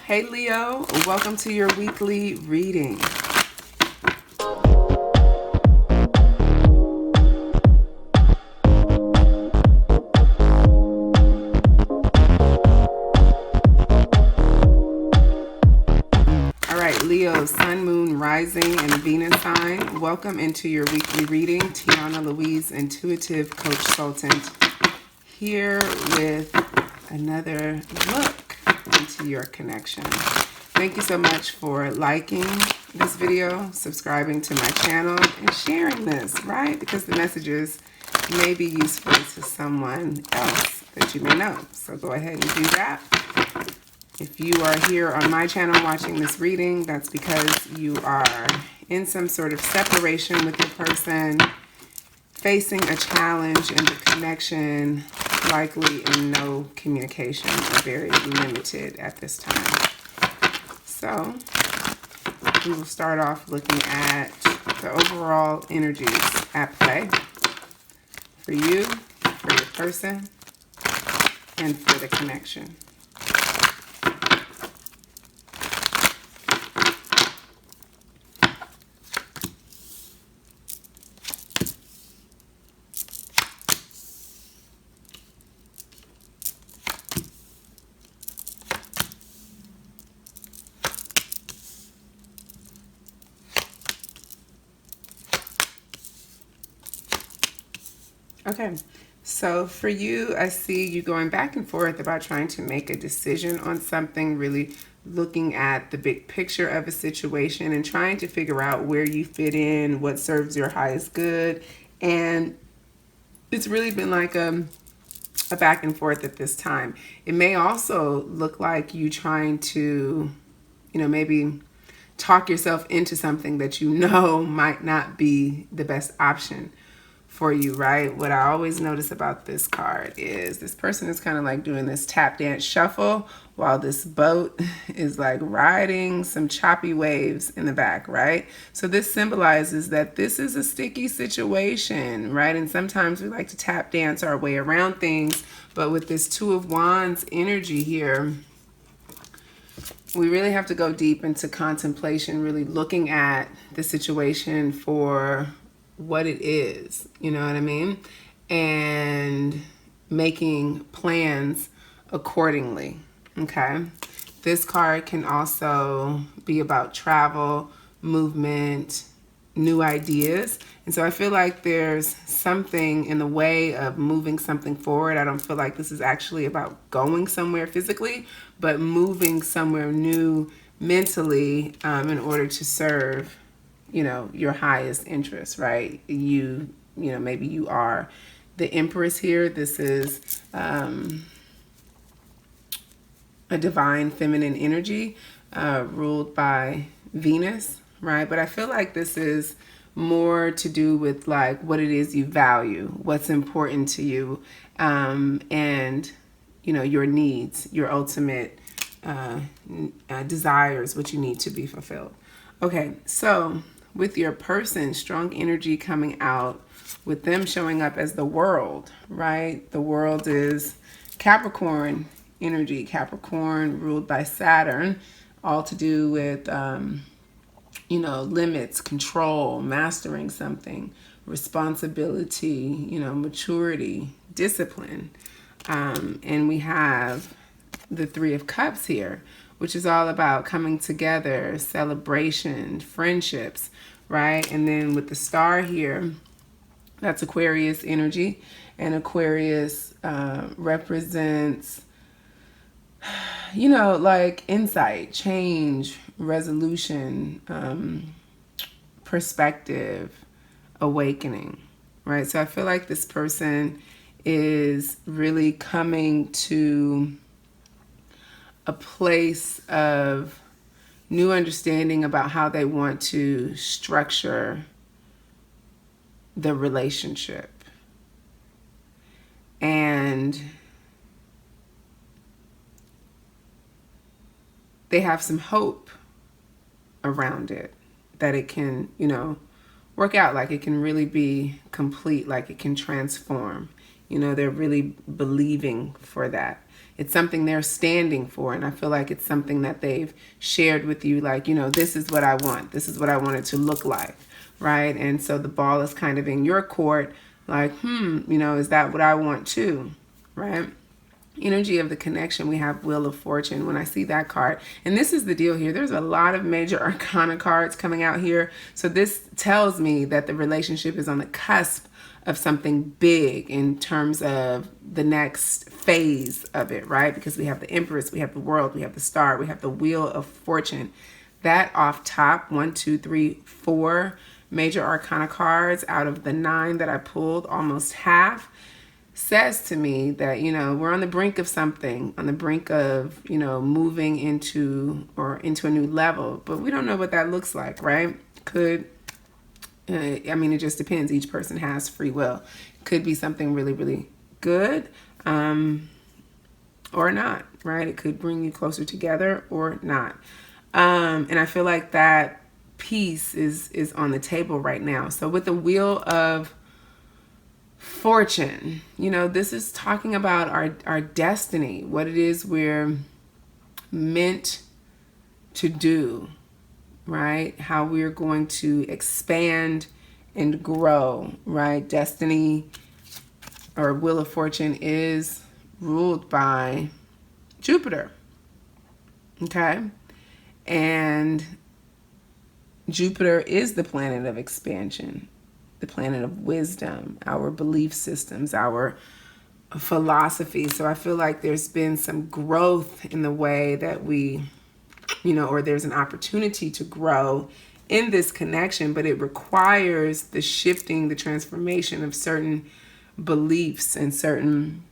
Hey Leo, welcome to your weekly reading. All right, Leo, Sun, Moon, Rising, and Venus sign. Welcome into your weekly reading. Tiana Louise, Intuitive Coach Consultant, here with another look into your connection. Thank you so much for liking this video, subscribing to my channel, and sharing this, right? Because the messages may be useful to someone else that you may know. So go ahead and do that. If you are here on my channel watching this reading, that's because you are in some sort of separation with your person, facing a challenge in the connection, likely in no communication or very limited at this time. So we will start off looking at the overall energies at play for you, for your person, and for the connection. Okay, so for you, I see you going back and forth about trying to make a decision on something, really looking at the big picture of a situation and trying to figure out where you fit in, what serves your highest good. And it's really been like a back and forth at this time. It may also look like you trying to, maybe talk yourself into something that you know might not be the best option for you, right? What I always notice about this card is this person is kind of like doing this tap dance shuffle while this boat is like riding some choppy waves in the back, right? So this symbolizes that this is a sticky situation, right? And sometimes we like to tap dance our way around things, but with this Two of Wands energy here, we really have to go deep into contemplation, really looking at the situation for what it is, you know what I mean? And making plans accordingly, okay? This card can also be about travel, movement, new ideas. And so I feel like there's something in the way of moving something forward. I don't feel like this is actually about going somewhere physically, but moving somewhere new mentally in order to serve your highest interest, right? Maybe you are the Empress here. This is a divine feminine energy ruled by Venus, right? But I feel like this is more to do with like what it is you value, what's important to you, and your needs, your ultimate desires, what you need to be fulfilled. Okay, so with your person, strong energy coming out, with them showing up as the world, right? The world is Capricorn energy, Capricorn ruled by Saturn, all to do with, limits, control, mastering something, responsibility, maturity, discipline. And we have the Three of Cups here, which is all about coming together, celebration, friendships, right? And then with the star here, that's Aquarius energy. And Aquarius represents, like insight, change, resolution, perspective, awakening, right? So I feel like this person is really coming to a place of new understanding about how they want to structure the relationship. And they have some hope around it, that it can, work out, like it can really be complete, like it can transform, You know, they're really believing for that. It's something they're standing for. And I feel like it's something that they've shared with you. Like, you know, this is what I want. This is what I want it to look like. Right. And so the ball is kind of in your court. Like, you know, is that what I want too? Right. Energy of the connection, we have Wheel of Fortune. When I see that card, and this is the deal here, there's a lot of major arcana cards coming out here. So this tells me that the relationship is on the cusp of something big in terms of the next phase of it, right? Because we have the Empress, we have the World, we have the Star, we have the Wheel of Fortune. That off top, 1, 2, 3, 4 major arcana cards out of the 9 that I pulled, almost half, says to me that, you know, we're on the brink of something, on the brink of, you know, moving into a new level, but we don't know what that looks like, right? I mean, it just depends. Each person has free will. Could be something really, really good, or not, right? It could bring you closer together or not. And I feel like that piece is on the table right now. So with the Wheel of Fortune, you know, this is talking about our destiny, what it is we're meant to do, right? How we're going to expand and grow, right? Destiny or Wheel of Fortune is ruled by Jupiter, okay? And Jupiter is the planet of expansion, the planet of wisdom, our belief systems, our philosophy. So I feel like there's been some growth in the way that we, you know, or there's an opportunity to grow in this connection, but it requires the shifting, the transformation of certain beliefs and certain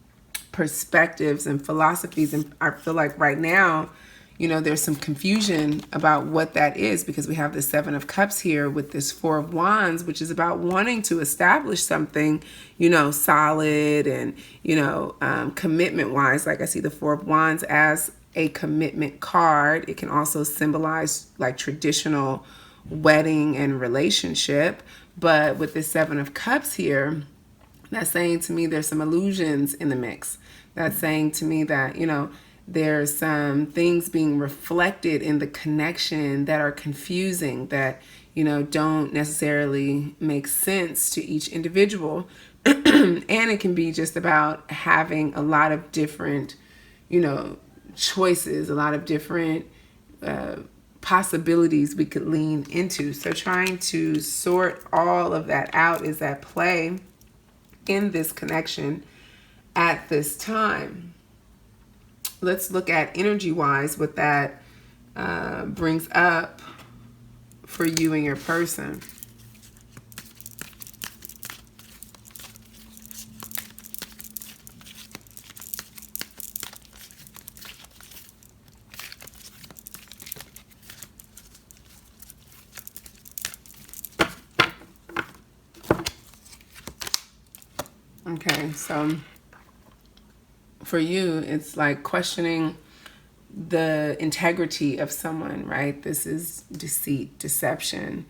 perspectives and philosophies. And I feel like right now, you know, there's some confusion about what that is, because we have the 7 of Cups here with this 4 of Wands, which is about wanting to establish something, you know, solid and, you know, commitment wise. Like I see the 4 of Wands as a commitment card. It can also symbolize like traditional wedding and relationship. But with the 7 of Cups here, that's saying to me there's some illusions in the mix. That's saying to me that, you know, there's some things being reflected in the connection that are confusing, that, you know, don't necessarily make sense to each individual. And it can be just about having a lot of different, you know, choices, a lot of different possibilities we could lean into. So trying to sort all of that out is at play in this connection at this time. Let's look at energy-wise what that brings up for you and your person. Okay, so for you, it's like questioning the integrity of someone, right? This is deceit, deception,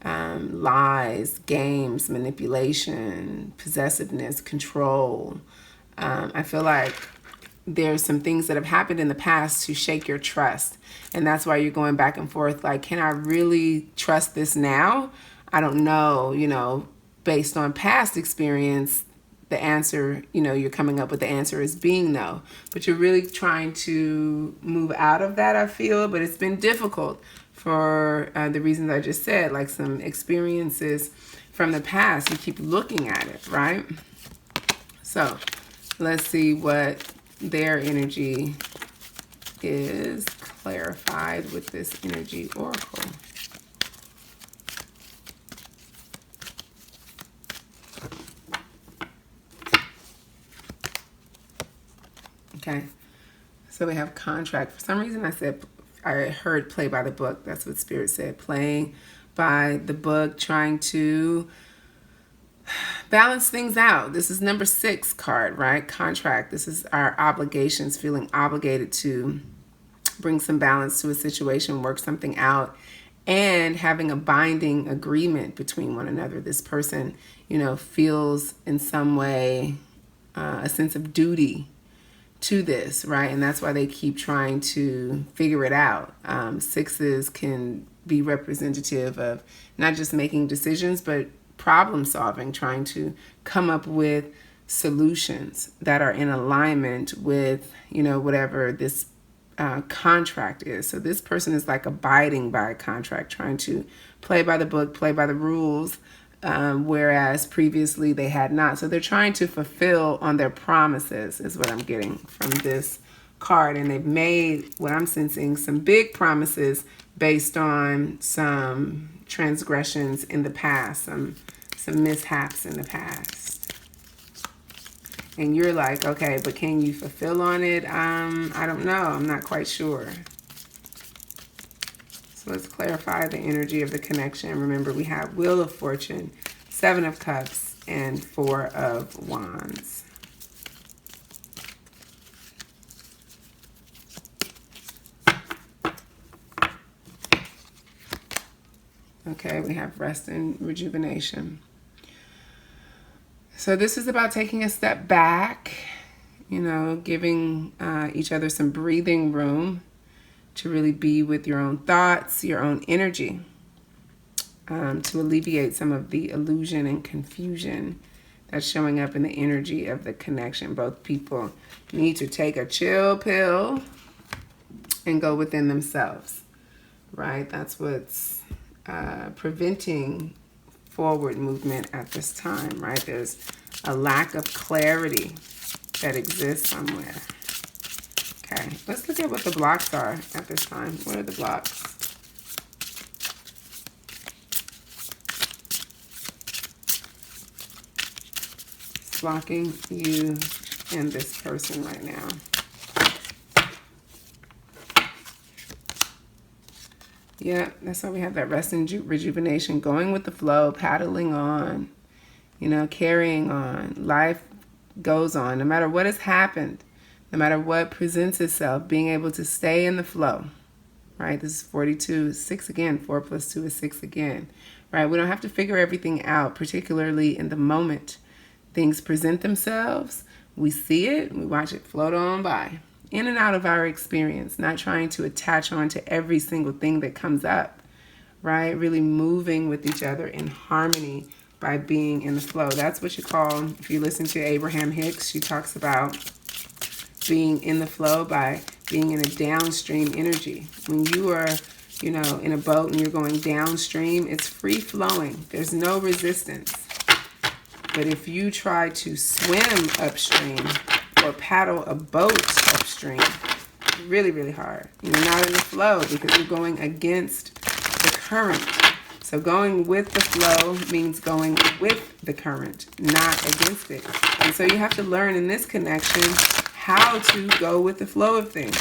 lies, games, manipulation, possessiveness, control. I feel like there's some things that have happened in the past to shake your trust. And that's why you're going back and forth. Like, can I really trust this now? I don't know, you know, based on past experience, the answer, you know, you're coming up with the answer is being no. But you're really trying to move out of that, I feel. But it's been difficult for the reasons I just said, like some experiences from the past. You keep looking at it, right? So let's see what their energy is clarified with this energy oracle. Okay, so we have contract. For some reason I heard play by the book. That's what Spirit said. Playing by the book, trying to balance things out. This is number 6 card, right? Contract. This is our obligations, feeling obligated to bring some balance to a situation, work something out, and having a binding agreement between one another. This person, you know, feels in some way a sense of duty to this, right? And that's why they keep trying to figure it out. Sixes can be representative of not just making decisions, but problem solving, trying to come up with solutions that are in alignment with, whatever this contract is. So this person is like abiding by a contract, trying to play by the book, play by the rules, whereas previously they had not. So they're trying to fulfill on their promises is what I'm getting from this card. And they've made, what I'm sensing, some big promises based on some transgressions in the past, some mishaps in the past. And you're like, okay, but can you fulfill on it? I don't know. I'm not quite sure. So let's clarify the energy of the connection. Remember, we have Wheel of Fortune, Seven of Cups, and Four of Wands. Okay, we have rest and rejuvenation. So this is about taking a step back, giving each other some breathing room to really be with your own thoughts, your own energy, to alleviate some of the illusion and confusion that's showing up in the energy of the connection. Both people need to take a chill pill and go within themselves, right? That's what's preventing forward movement at this time, right? There's a lack of clarity that exists somewhere. Okay, let's look at what the blocks are at this time. What are the blocks? It's blocking you and this person right now. Yeah, that's why we have that rest and rejuvenation, going with the flow, paddling on, carrying on. Life goes on, no matter what has happened, no matter what presents itself, being able to stay in the flow, right? This is 42, 6 again, 4 plus 2 is 6 again, right? We don't have to figure everything out, particularly in the moment. Things present themselves, we see it, we watch it float on by. In and out of our experience, not trying to attach on to every single thing that comes up, right? Really moving with each other in harmony by being in the flow. That's what you call, if you listen to Abraham Hicks, she talks about being in the flow by being in a downstream energy. When you are, in a boat and you're going downstream, it's free flowing. There's no resistance. But if you try to swim upstream or paddle a boat upstream, really, really hard. You're not in the flow because you're going against the current. So going with the flow means going with the current, not against it. And so you have to learn in this connection how to go with the flow of things.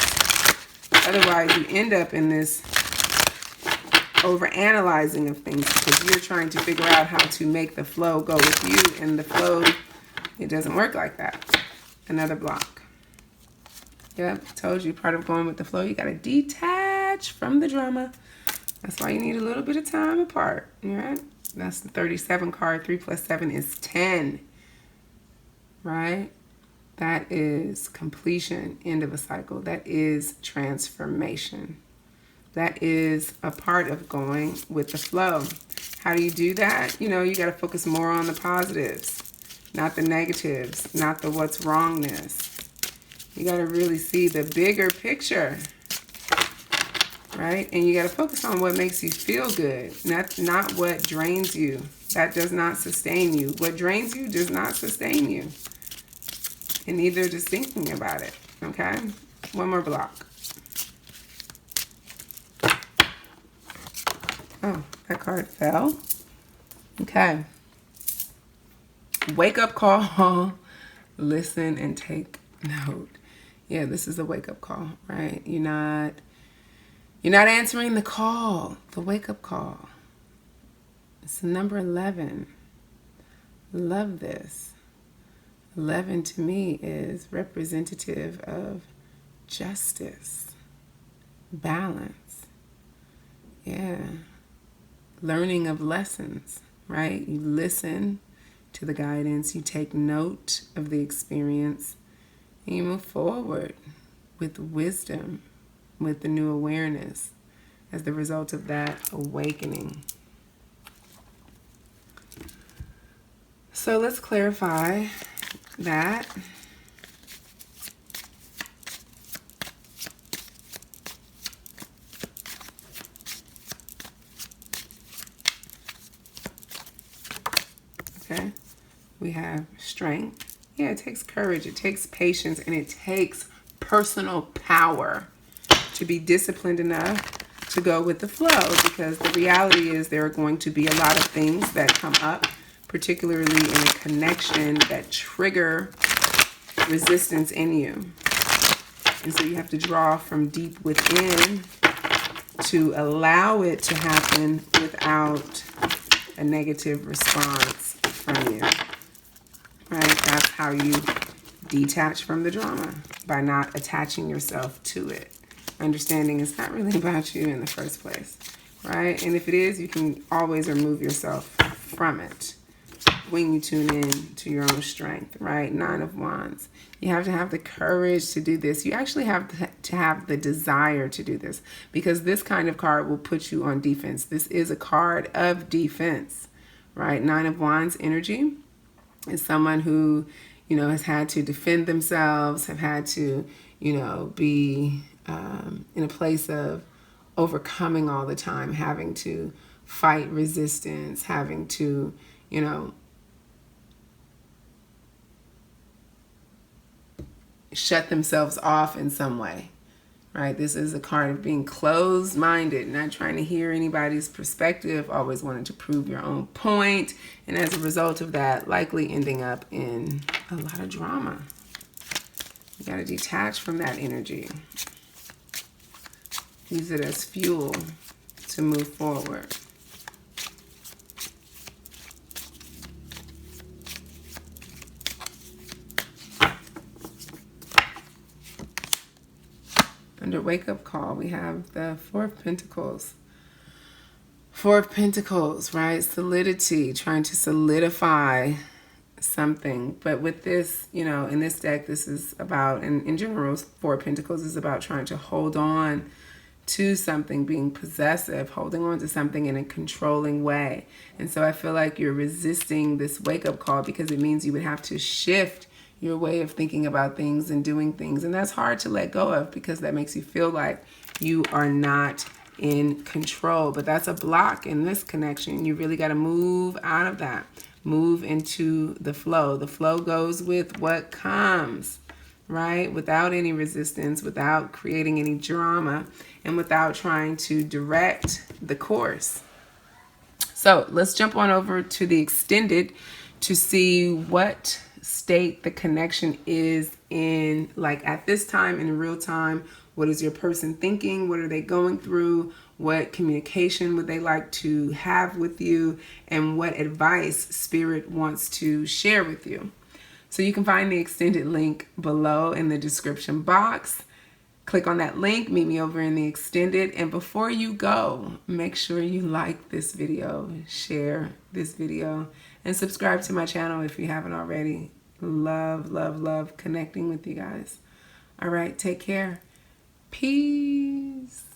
Otherwise, you end up in this overanalyzing of things because you're trying to figure out how to make the flow go with you, and the flow, it doesn't work like that. Another block. Yep, told you, part of going with the flow, you got to detach from the drama. That's why you need a little bit of time apart, all right? That's the 37 card. 3 plus 7 is 10, right? That is completion, end of a cycle. That is transformation. That is a part of going with the flow. How do you do that? You got to focus more on the positives, not the negatives, not the what's wrongness. You got to really see the bigger picture, right? And you got to focus on what makes you feel good, not what drains you. That does not sustain you. What drains you does not sustain you. And neither does thinking about it, okay? One more block. Oh, that card fell. Okay. Wake up call. Listen and take note. Yeah, this is a wake up call, right? You're not answering the call, the wake up call. It's number 11. Love this. 11 to me is representative of justice, balance. Yeah. Learning of lessons, right? You listen, to the guidance. You take note of the experience, and you move forward with wisdom, with the new awareness as the result of that awakening. So let's clarify that. Okay, we have strength. Yeah, it takes courage, it takes patience, and it takes personal power to be disciplined enough to go with the flow, because the reality is there are going to be a lot of things that come up, particularly in a connection that trigger resistance in you. And so you have to draw from deep within to allow it to happen without a negative response from you. Right? That's how you detach from the drama, by not attaching yourself to it. Understanding it's not really about you in the first place, right? And if it is, you can always remove yourself from it when you tune in to your own strength, right? 9 of Wands. You have to have the courage to do this. You actually have to have the desire to do this, because this kind of card will put you on defense. This is a card of defense, right? 9 of Wands energy is someone who, has had to defend themselves, have had to, be in a place of overcoming all the time, having to fight resistance, having to, shut themselves off in some way, right? This is a card of being closed-minded, not trying to hear anybody's perspective, always wanting to prove your own point, and as a result of that, likely ending up in a lot of drama. You got to detach from that energy. Use it as fuel to move forward. Under wake-up call, we have the 4 of Pentacles. 4 of Pentacles, right? Solidity, trying to solidify something. But with this, in this deck, this is about, and in general, 4 of Pentacles is about trying to hold on to something, being possessive, holding on to something in a controlling way. And so I feel like you're resisting this wake-up call because it means you would have to shift your way of thinking about things and doing things. And that's hard to let go of, because that makes you feel like you are not in control. But that's a block in this connection. You really got to move out of that. Move into the flow. The flow goes with what comes, right? Without any resistance, without creating any drama, and without trying to direct the course. So let's jump on over to the extended to see what state the connection is in, like at this time in real time. What is your person thinking? What are they going through? What communication would they like to have with you? And what advice Spirit wants to share with you? So you can find the extended link below in the description box. Click on that link, meet me over in the extended. And before you go, make sure you like this video, share this video, and subscribe to my channel if you haven't already. Love, love, love connecting with you guys. All right, take care. Peace.